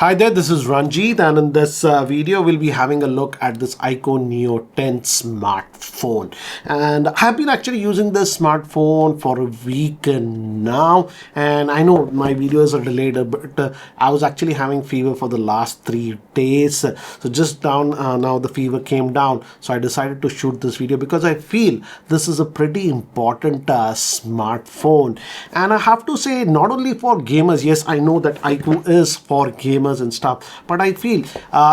Hi there, this is Ranjit, and in this video we'll be having a look at this iQOO Neo 10 smartphone. And I've been actually using this smartphone for a week now, and I know my videos are delayed, but I was actually having fever for the last 3 days. So just down now the fever came down, so I decided to shoot this video because I feel this is a pretty important smartphone. And I have to say, not only for gamers, yes, I know that iQOO is for gamers and stuff, but I feel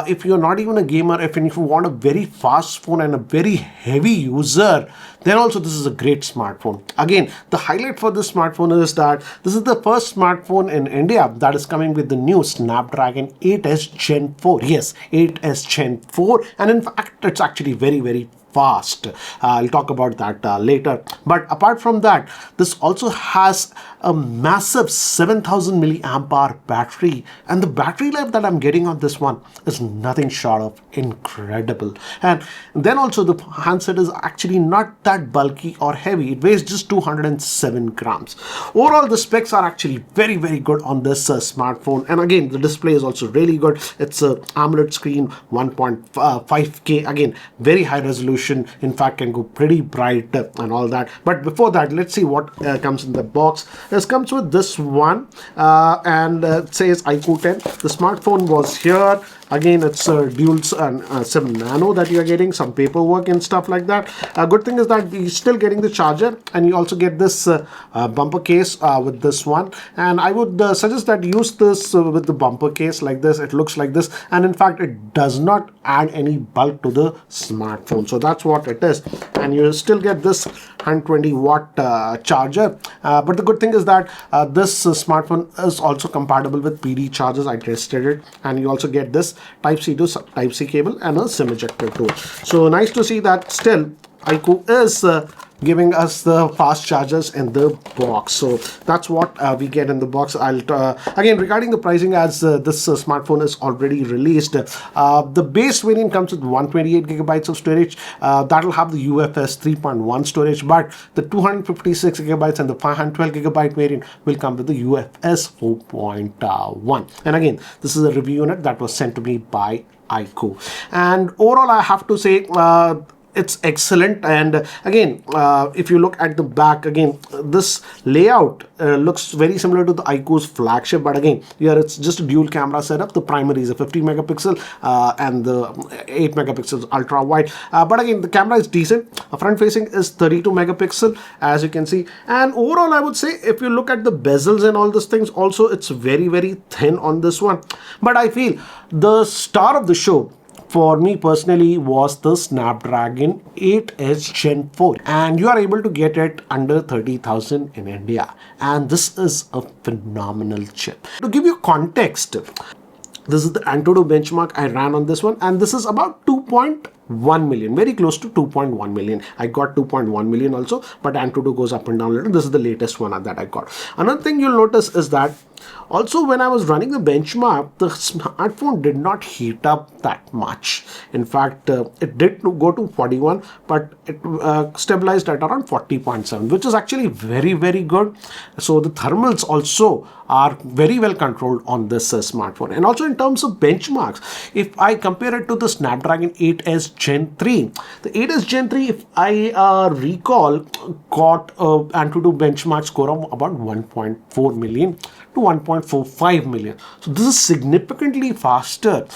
if you're not even a gamer, if you want a very fast phone and a very heavy user, then also this is a great smartphone. Again, the highlight for this smartphone is that this is the first smartphone in India that is coming with the new Snapdragon 8s Gen 4. Yes, 8s Gen 4, and in fact it's actually very fast. I'll talk about that later. But apart from that, this also has a massive 7000 milliamp hour battery, and the battery life that I'm getting on this one is nothing short of incredible. And then also the handset is actually not that bulky or heavy. It weighs just 207 grams. Overall, the specs are actually very good on this smartphone, and again the display is also really good. It's a AMOLED screen, 1.5K, again very high resolution. In fact, can go pretty bright and all that. But before that, let's see what comes in the box. This comes with this one, and it says iQOO 10. The smartphone was here. Again, it's a dual SIM nano that you're getting, some paperwork and stuff like that. Good thing is that you're still getting the charger, and you also get this bumper case with this one. And I would suggest that you use this with the bumper case like this. It looks like this, and in fact, it does not add any bulk to the smartphone. So that's what it is. And you still get this 120 watt charger. But the good thing is that this smartphone is also compatible with PD chargers. I tested it, and you also get this Type-C to Type-C cable and a SIM ejector tool. So nice to see that still iQOO is giving us the fast chargers in the box. So that's what we get in the box. I'll again, regarding the pricing, as this smartphone is already released, the base variant comes with 128 gigabytes of storage. That'll have the UFS 3.1 storage, but the 256 gigabytes and the 512 gigabyte variant will come with the UFS 4.1. And again, this is a review unit that was sent to me by iQOO. And overall, I have to say, it's excellent. And again, if you look at the back, again, this layout looks very similar to the iQOO's flagship, but again, here it's just a dual camera setup. The primary is a 50 megapixel and the 8 megapixels ultra wide, but again, the camera is decent. Front facing is 32 megapixel, as you can see. And overall, I would say, if you look at the bezels and all these things, also it's very thin on this one. But I feel the star of the show for me personally was the Snapdragon 8s Gen 4, and you are able to get it under 30,000 in India, and this is a phenomenal chip. To give you context, this is the ANTUTU benchmark I ran on this one, and this is about 2.1 million, very close to 2.1 million. I got 2.1 million also, but ANTUTU goes up and down a little. This is the latest one that I got. Another thing you'll notice is that also when I was running the benchmark, the smartphone did not heat up that much. In fact, it did go to 41, but it stabilized at around 40.7, which is actually very good. So the thermals also are very well controlled on this smartphone. And also in terms of benchmarks, if I compare it to the Snapdragon 8s Gen 3, the 8s Gen 3, if I recall, got ANTUTU benchmark score of about 1.4 million to 1.45 million. So this is significantly faster.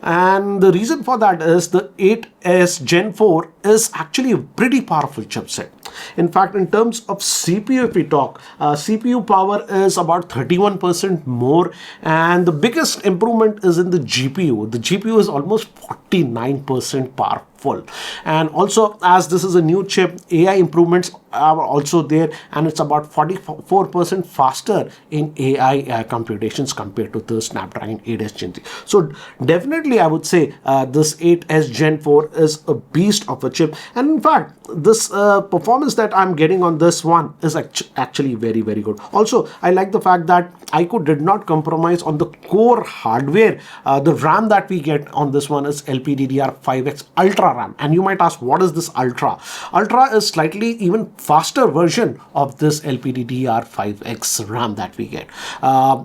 And the reason for that is the 8s Gen 4 is actually a pretty powerful chipset. In fact, in terms of CPU, if we talk, CPU power is about 31% more, and the biggest improvement is in the GPU. The GPU is almost 49% powerful. And also, as this is a new chip, AI improvements are also there, and it's about 44% faster in AI computations compared to the Snapdragon 8s Gen 3. So definitely definitely I would say this 8S Gen 4 is a beast of a chip. And in fact, this performance that I'm getting on this one is actually very, very good. Also, I like the fact that iQOO did not compromise on the core hardware. The RAM that we get on this one is LPDDR5X Ultra RAM. And you might ask, what is this Ultra? Ultra is slightly even faster version of this LPDDR5X RAM that we get.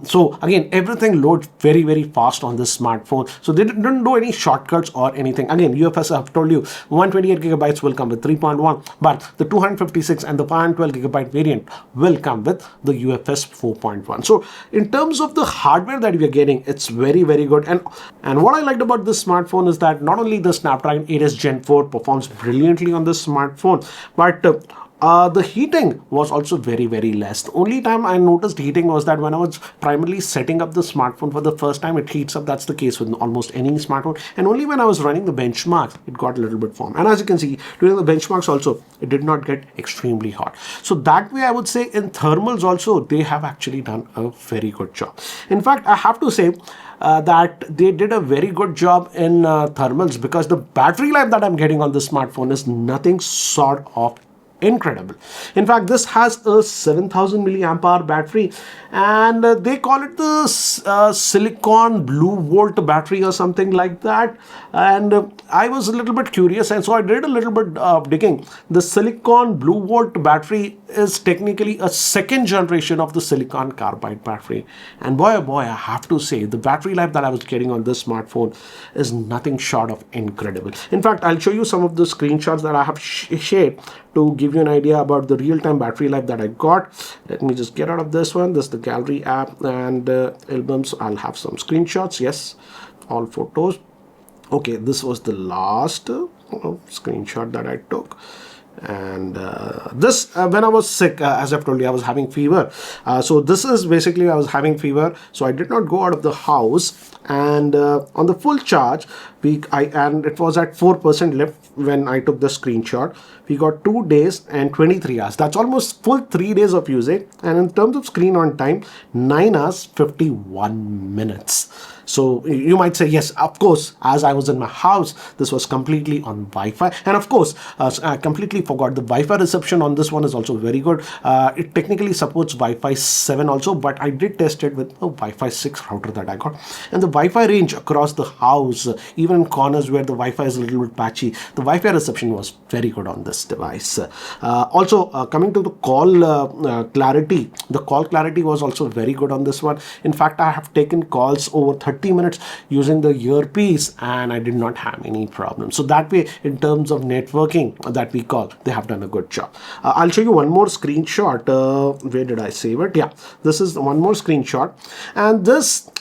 So again, everything loads very, very fast on this smartphone. So they didn't do any shortcuts or anything. Again, UFS, I've told you, 128 gigabytes will come with 3.1, but the 256 and the 512 gigabyte variant will come with the UFS 4.1. So in terms of the hardware that we are getting, it's very, very good. And what I liked about this smartphone is that not only the Snapdragon 8S Gen 4 performs brilliantly on this smartphone, but the heating was also very, very less. The only time I noticed heating was that when I was primarily setting up the smartphone for the first time, it heats up. That's the case with almost any smartphone. And only when I was running the benchmarks, it got a little bit warm. And as you can see, during the benchmarks also, it did not get extremely hot. So that way, I would say in thermals also, they have actually done a very good job. In fact, I have to say, that they did a very good job in thermals, because the battery life that I'm getting on this smartphone is nothing short of incredible. In fact, this has a 7000 milliamp hour battery, and they call it the silicon blue volt battery or something like that. And I was a little bit curious, and so I did a little bit of digging. The silicon blue volt battery is technically a second generation of the silicon carbide battery. And boy, oh boy, I have to say, the battery life that I was getting on this smartphone is nothing short of incredible. In fact, I'll show you some of the screenshots that I have shared to give you an idea about the real-time battery life that I got. Let me just get out of this one. This is the gallery app and albums. I'll have some screenshots. Yes, all photos. Okay, this was the last screenshot that I took. And this when I was sick, as I've told you, I was having fever. So this is basically, I was having fever, so I did not go out of the house. And on the full charge, and it was at 4% left when I took the screenshot. We got 2 days and 23 hours. That's almost full 3 days of usage. And in terms of screen on time, 9 hours 51 minutes. So you might say, yes, of course, as I was in my house, this was completely on Wi-Fi. And of course, I completely forgot, the Wi-Fi reception on this one is also very good. It technically supports Wi-Fi 7 also, but I did test it with a Wi-Fi 6 router that I got. And the Wi-Fi range across the house, even in corners where the Wi-Fi is a little bit patchy, the Wi-Fi reception was very good on this device. Also, coming to the call clarity, the call clarity was also very good on this one. In fact, I have taken calls over 30 minutes using the earpiece, and I did not have any problem. So that way, in terms of networking that we call, they have done a good job. I'll show you one more screenshot. Where did I save it? Yeah, this is one more screenshot, and this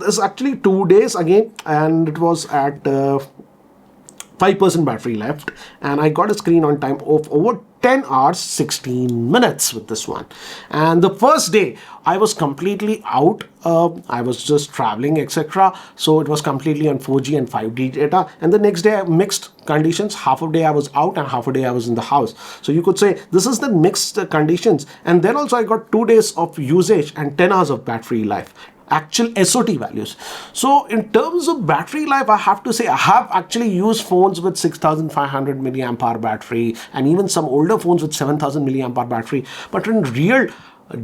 is actually 2 days again, and it was at 5% battery left, and I got a screen on time of over 10 hours 16 minutes with this one. And the first day I was completely out. I was just traveling, etc. So it was completely on 4G and 5G data. And the next day, mixed conditions. Half a day I was out and half a day I was in the house. So you could say this is the mixed conditions. And then also I got 2 days of usage and 10 hours of battery life. Actual SOT values. So in terms of battery life, I have to say I have actually used phones with 6500 milliamp hour battery, and even some older phones with 7000 milliamp hour battery. But in real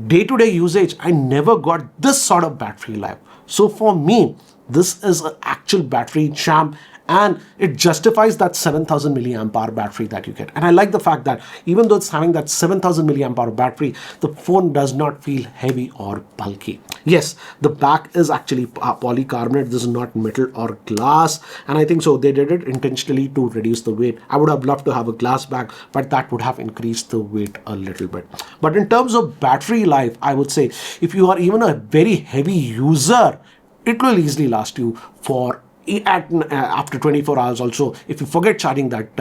day-to-day usage, I never got this sort of battery life. So for me, this is an actual battery champ, and it justifies that 7000 milliamp hour battery that you get. And I like the fact that even though it's having that 7000 milliamp hour battery, the phone does not feel heavy or bulky. Yes, the back is actually polycarbonate. This is not metal or glass, and I think so they did it intentionally to reduce the weight. I would have loved to have a glass back, but that would have increased the weight a little bit. But in terms of battery life, I would say if you are even a very heavy user, it will easily last you for after 24 hours also. If you forget charging that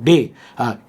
day,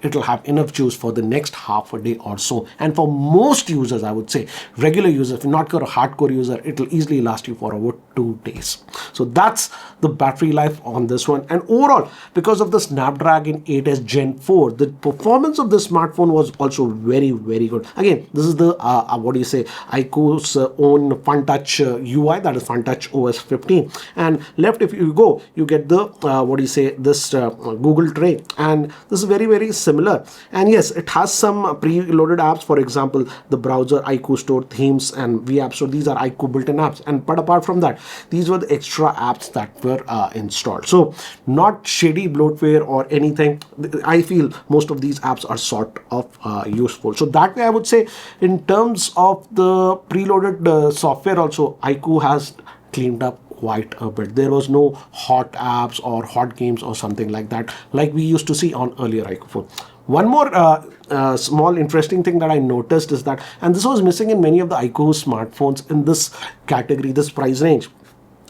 it will have enough juice for the next half a day or so. And for most users, I would say regular users, if you're not a hardcore user, it will easily last you for over 2 days. So that's the battery life on this one. And overall, because of the Snapdragon 8S Gen 4, the performance of the smartphone was also very, very good. Again, this is the what do you say, iQOO's own FunTouch UI, that is FunTouch OS 15. And left, if you go, you get the what do you say, this Google tray, and this is very similar. And yes, it has some preloaded apps. For example, the browser, iQOO store, themes, and vApp Store. These are iQOO built-in apps. And but apart from that, these were the extra apps that were installed. So not shady bloatware or anything. I feel most of these apps are sort of useful. So that way, I would say, in terms of the preloaded software, also iQOO has cleaned up quite a bit. There was no hot apps or hot games or something like that, like we used to see on earlier iQOO phone. One more small interesting thing that I noticed is that, and this was missing in many of the iQOO smartphones in this category, this price range,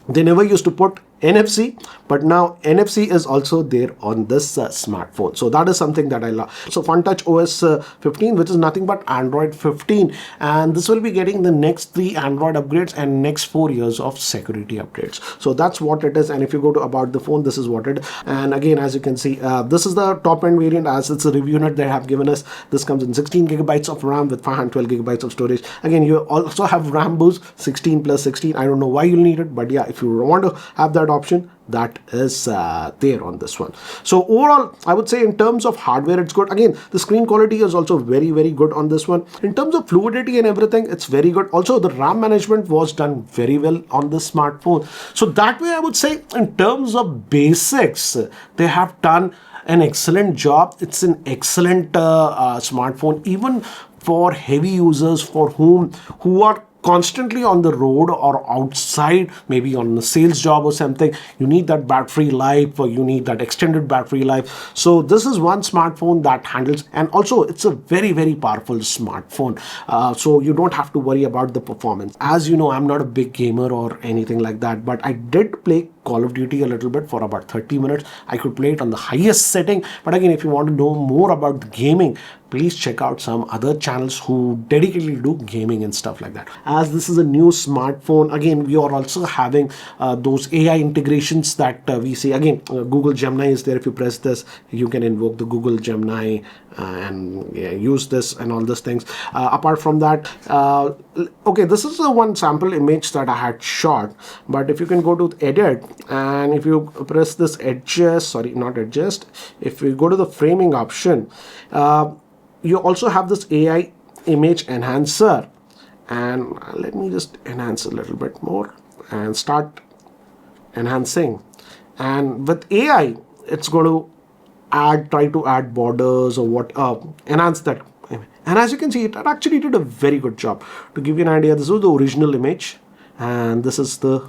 they never used to put NFC, but now NFC is also there on this smartphone. So that is something that I love. So FunTouch OS 15, which is nothing but Android 15, and this will be getting the next 3 Android upgrades and next 4 years of security updates. So that's what it is. And if you go to about the phone, this is what it is. And again, as you can see, this is the top end variant, as it's a review note they have given us. This comes in 16 gigabytes of RAM with 512 gigabytes of storage. Again, you also have RAM boost 16 plus 16. I don't know why you'll need it, but yeah, if you want to have that option, that is there on this one. So overall, I would say in terms of hardware, it's good. Again, the screen quality is also very good on this one. In terms of fluidity and everything, it's very good. Also, the RAM management was done very well on this smartphone. So that way, I would say in terms of basics, they have done an excellent job. It's an excellent smartphone, even for heavy users, for who are constantly on the road or outside, maybe on a sales job or something. You need that battery life, or you need that extended battery life. So this is one smartphone that handles, and also it's a very powerful smartphone. So you don't have to worry about the performance. As you know, I'm not a big gamer or anything like that, but I did play Call of Duty a little bit for about 30 minutes. I could play it on the highest setting. But again, if you want to know more about the gaming, please check out some other channels who dedicatedly do gaming and stuff like that. As this is a new smartphone, again, we are also having those AI integrations that we see. Again, Google Gemini is there. If you press this, you can invoke the Google Gemini and use this and all these things. Apart from that, okay, this is the one sample image that I had shot. But if you can go to edit, and if you press this adjust, sorry, not adjust, if we go to the framing option, you also have this AI image enhancer. And let me just enhance a little bit more and start enhancing. And with AI, it's going to try to add borders or what, enhance that. And as you can see, it actually did a very good job. To give you an idea, this was the original image, and this is the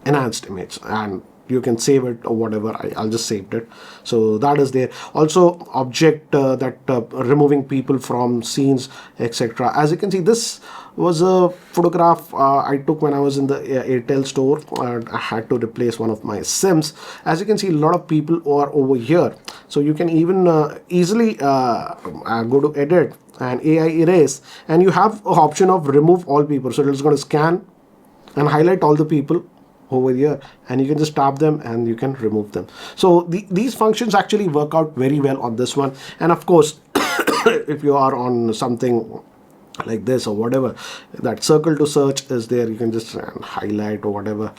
enhanced image, and you can save it or whatever. I'll just saved it. So that is there. Also, object that removing people from scenes, etc. As you can see, this was a photograph I took when I was in the Airtel store. I had to replace one of my SIMs. As you can see, a lot of people are over here. So you can even easily go to edit and AI erase, and you have an option of remove all people. So it's going to scan and highlight all the people over here, and you can just tap them and you can remove them. So these functions actually work out very well on this one. And of course, if you are on something like this or whatever, that circle to search is there. You can just highlight or whatever,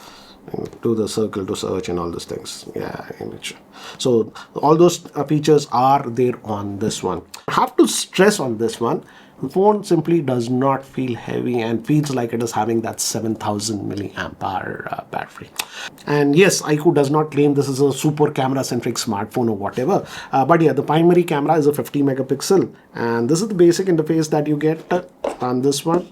do the circle to search and all those things. Yeah, image. So all those features are there on this one. I have to stress on this one, the phone simply does not feel heavy and feels like it is having that 7000 milliamp hour battery. And yes, iQOO does not claim this is a super camera centric smartphone or whatever, but yeah, the primary camera is a 50 megapixel, and this is the basic interface that you get on this one.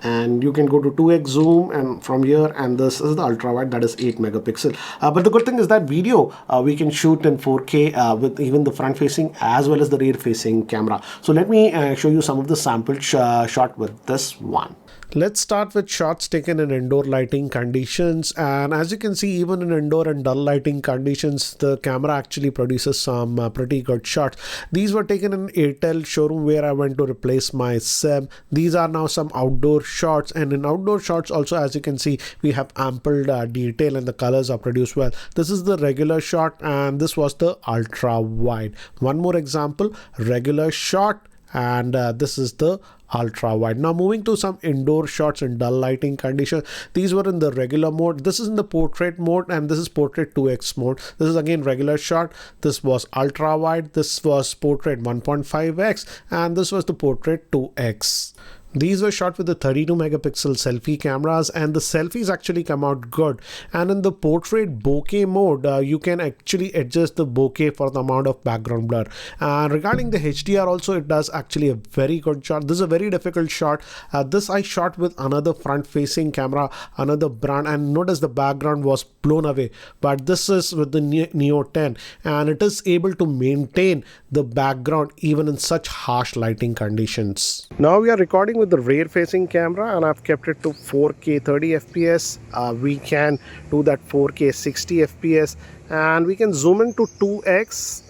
And you can go to 2x zoom and from here, and this is the ultra wide, that is 8 megapixel. But the good thing is that video we can shoot in 4K with even the front facing as well as the rear facing camera. So let me show you some of the sample shot with this one. Let's start with shots taken in indoor lighting conditions, and as you can see, even in indoor and dull lighting conditions, the camera actually produces some pretty good shots. These were taken in Airtel showroom where I went to replace my SIM. These are now some outdoor shots, and in outdoor shots also, as you can see, we have ample detail and the colors are produced well. This is the regular shot and this was the ultra wide. One more example, regular shot and this is the ultra wide. Now moving to some indoor shots in dull lighting condition. These were in the regular mode, this is in the portrait mode, and this is portrait 2x mode. This is again regular shot, this was ultra wide, this was portrait 1.5x, and this was the portrait 2x. These were shot with the 32 megapixel selfie cameras, and the selfies actually come out good. And in the portrait bokeh mode, you can actually adjust the bokeh for the amount of background blur. And regarding the HDR also, it does actually a very good shot. This is a very difficult shot. This I shot with another front facing camera, another brand, and notice the background was blown away. But this is with the Neo 10, and it is able to maintain the background even in such harsh lighting conditions. Now we are recording with the rear facing camera, and I've kept it to 4K 30 FPS. We can do that 4K 60 FPS, and we can zoom into 2x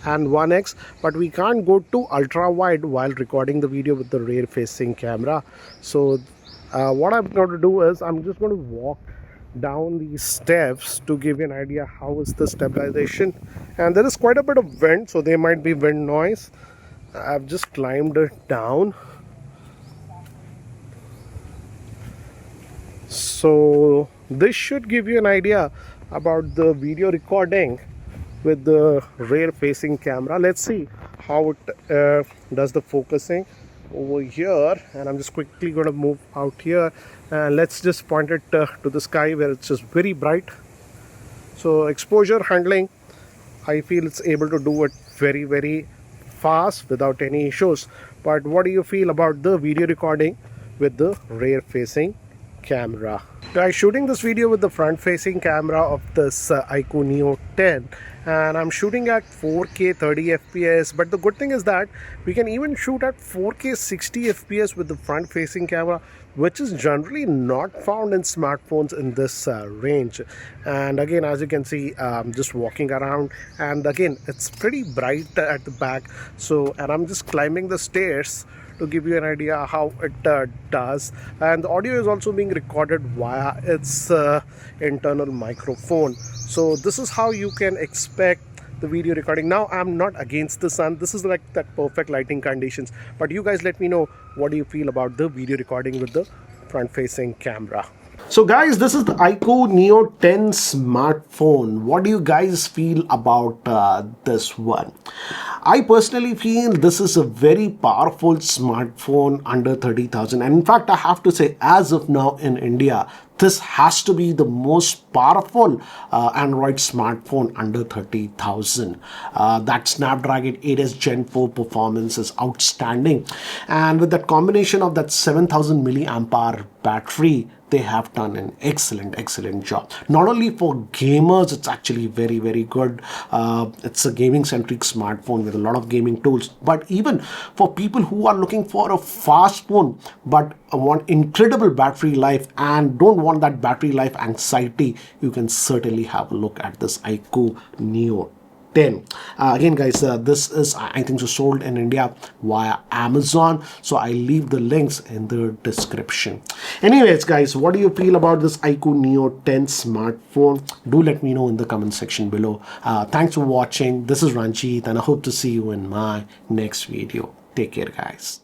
and 1x, but we can't go to ultra wide while recording the video with the rear facing camera. So what I'm going to do is I'm just going to walk down these steps to give you an idea how is the stabilization. And there is quite a bit of wind, so there might be wind noise. I've just climbed it down. So this should give you an idea about the video recording with the rear facing camera. Let's see how it does the focusing over here, and I'm just quickly going to move out here, and let's just point it to the sky where it's just very bright. So exposure handling, I feel it's able to do it very fast without any issues. But what do you feel about the video recording with the rear facing camera? I'm shooting this video with the front facing camera of this iQOO Neo 10, and I'm shooting at 4K 30 FPS. But the good thing is that we can even shoot at 4K 60 FPS with the front facing camera, which is generally not found in smartphones in this range. And again, as you can see, I'm just walking around, and again it's pretty bright at the back. So, and I'm just climbing the stairs to give you an idea how it does. And the audio is also being recorded via its internal microphone. So this is how you can expect the video recording. Now I'm not against the sun, this is like that perfect lighting conditions, but you guys let me know what do you feel about the video recording with the front facing camera. So guys, this is the iQOO Neo 10 smartphone. What do you guys feel about this one? I personally feel this is a very powerful smartphone under 30,000. And in fact, I have to say, as of now in India, this has to be the most powerful Android smartphone under 30,000. That Snapdragon 8s Gen 4 performance is outstanding. And with that combination of that 7,000 milliamp hour battery, they have done an excellent job. Not only for gamers, it's actually very good. It's a gaming centric smartphone with a lot of gaming tools, but even for people who are looking for a fast phone but want incredible battery life and don't want that battery life anxiety, you can certainly have a look at this iQOO Neo 10. Again guys, this is I think so sold in India via Amazon, so I leave the links in the description. Anyways guys, what do you feel about this iQOO Neo 10 smartphone? Do let me know in the comment section below. Thanks for watching. This is Ranjit, and I hope to see you in my next video. Take care guys.